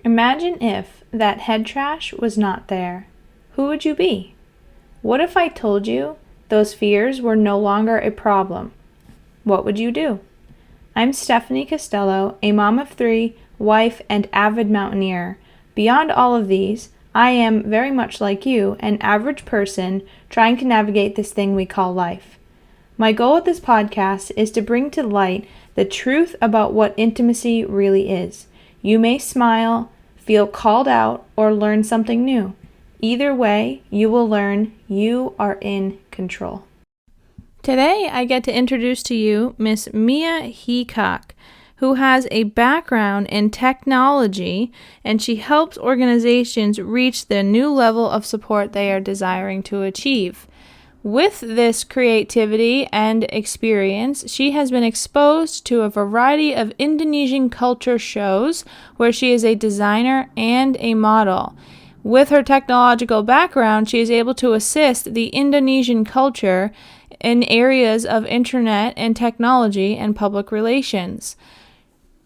Imagine if that head trash was not there. Who would you be? What if I told you those fears were no longer a problem? What would you do? I'm Stephanie Costello, a mom of three, wife, and avid mountaineer. Beyond all of these, I am very much like you, an average person trying to navigate this thing we call life. My goal with this podcast is to bring to light the truth about what intimacy really is. You may smile, feel called out, or learn something new. Either way, you will learn you are in control. Today, I get to introduce to you Miss Mia Heacock, who has a background in technology, and she helps organizations reach the new level of support they are desiring to achieve. With this creativity and experience, she has been exposed to a variety of Indonesian culture shows where she is a designer and a model. With her technological background, she is able to assist the Indonesian culture in areas of internet and technology and public relations.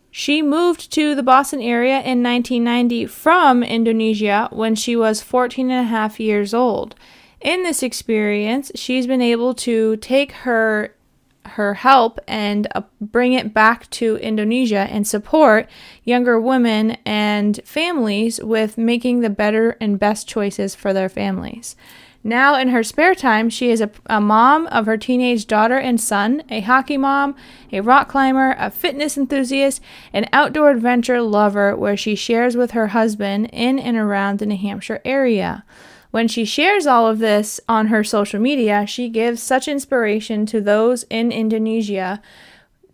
She moved to the Boston area in 1990 from Indonesia when she was 14 and a half years old. In this experience, she's been able to take her help and bring it back to Indonesia and support younger women and families with making the better and best choices for their families. Now, in her spare time, she is a mom of her teenage daughter and son, a hockey mom, a rock climber, a fitness enthusiast, an outdoor adventure lover where she shares with her husband in and around the New Hampshire area. When she shares all of this on her social media, she gives such inspiration to those in Indonesia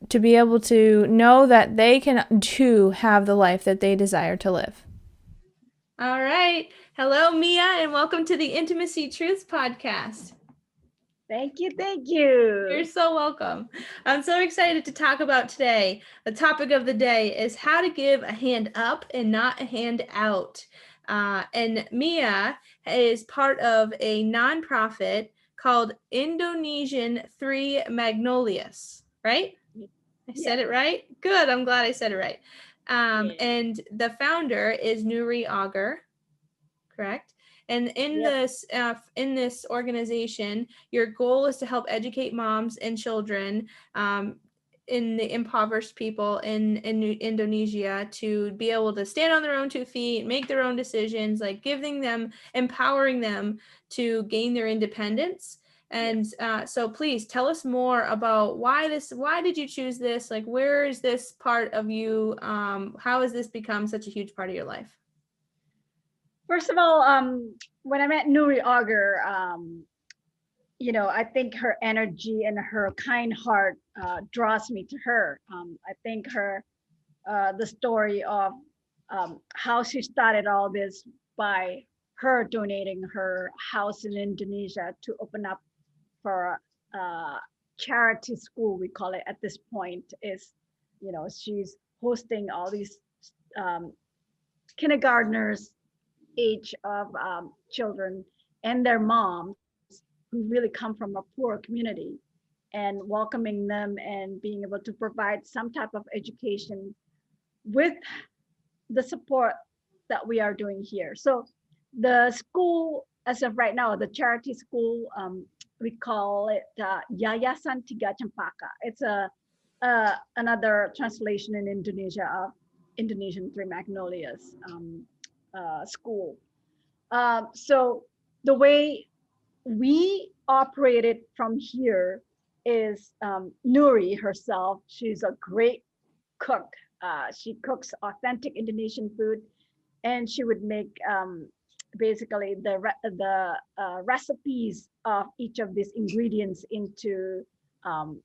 to be able to know that they can too have the life that they desire to live. All right. Hello, Mia, and welcome to the Intimacy Truths podcast. Thank you. Thank you. You're so welcome. I'm so excited to talk about today. The topic of the day is how to give a hand up and not a hand out. And Mia is part of a nonprofit called Indonesian Three Magnolias, right? I said it right? Good. I'm glad I said it right. And the founder is Nuri Auger, correct? And in this organization, your goal is to help educate moms and children in the impoverished people in Indonesia to be able to stand on their own 2 feet, make their own decisions, like empowering them to gain their independence. And so please tell us more about why did you choose this? Like, where is this part of you? How has this become such a huge part of your life? First of all, when I met Nuri Auger, I think her energy and her kind heart draws me to her. I think the story of how she started all this by her donating her house in Indonesia to open up for a charity school, we call it at this point, is, she's hosting all these kindergartners age of children and their moms who really come from a poor community, and welcoming them and being able to provide some type of education with the support that we are doing here. So the school, as of right now, the charity school, we call it Yayasan Tiga Cempaka. It's another translation in Indonesia of Indonesian Three Magnolias school. So the way we operated from here is Nuri herself. She's a great cook. She cooks authentic Indonesian food, and she would make basically the recipes of each of these ingredients into um,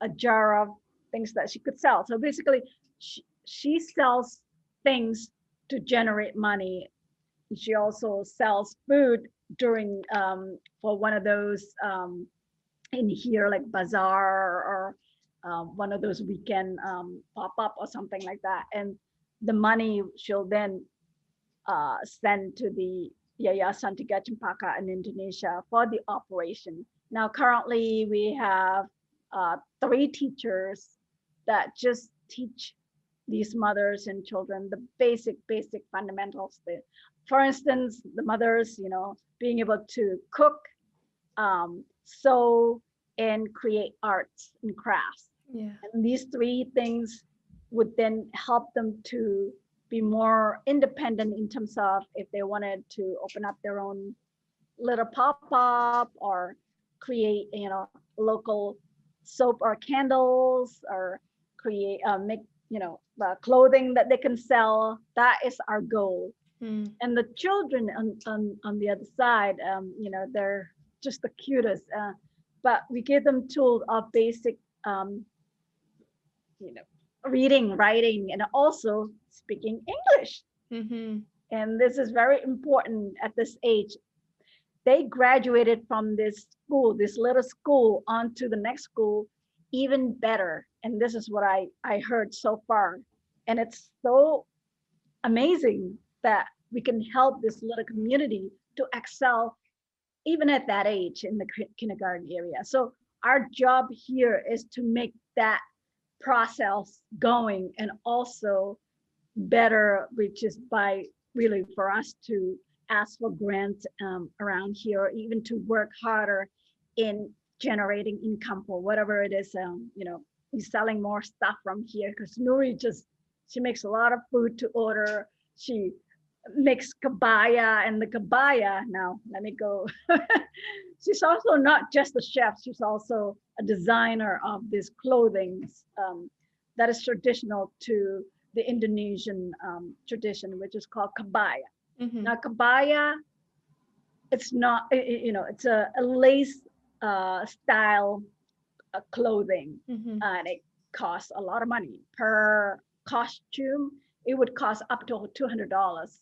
a jar of things that she could sell. So basically, she sells things to generate money. She also sells food during for one of those in here like bazaar or one of those weekend pop up or something like that. And the money she'll then send to the Yayasan Tiga Cempaka in Indonesia for the operation. Now, currently, we have 3 teachers that just teach these mothers and children the basic fundamentals. For instance, the mothers, being able to cook, sew, and create arts and crafts. Yeah. And these three things would then help them to be more independent in terms of if they wanted to open up their own little pop-up or create, local soap or candles, or create, make, clothing that they can sell. That is our goal. And the children on the other side, they're just the cutest. But we give them tools of basic, reading, writing, and also speaking English. And this is very important at this age. They graduated from this school, this little school, onto the next school even better. And this is what I heard so far. And it's so amazing that we can help this little community to excel even at that age in the kindergarten area. So our job here is to make that process going, and also better, which is by really for us to ask for grants around here, or even to work harder in generating income for whatever it is. We're selling more stuff from here because Nuri she makes a lot of food to order. She makes kabaya, and the kabaya, now let me go. She's also not just a chef, she's also a designer of these clothing that is traditional to the Indonesian tradition, which is called kabaya. Now kabaya, it's not, it's a lace style clothing, and it costs a lot of money per costume. It would cost up to $200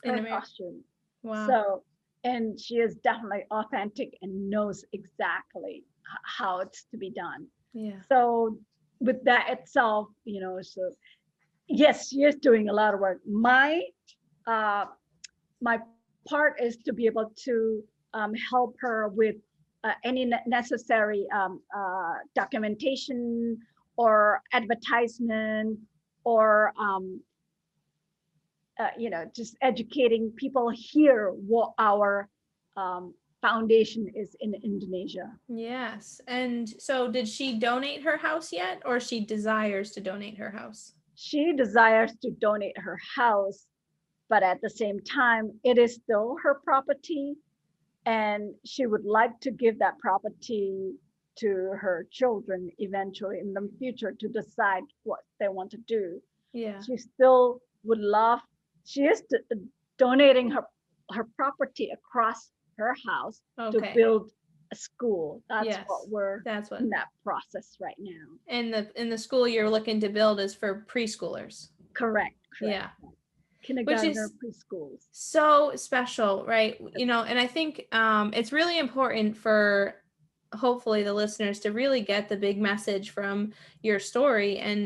per costume. Wow. So, and she is definitely authentic and knows exactly how it's to be done. Yeah. So with that itself, so yes, she is doing a lot of work. My part is to be able to help her with any necessary documentation or advertisement, or just educating people here what our foundation is in Indonesia. Yes. And so did she donate her house yet, or she desires to donate her house? She desires to donate her house, but at the same time, it is still her property, and she would like to give that property to her children eventually in the future to decide what they want to do. Yeah. She still would love, she is donating her property across her house to build a school. That's what we're in that process right now. And the school you're looking to build is for preschoolers. Correct. Yeah. Kindergarten or preschools. So special, right? And I think it's really important for hopefully the listeners to really get the big message from your story. And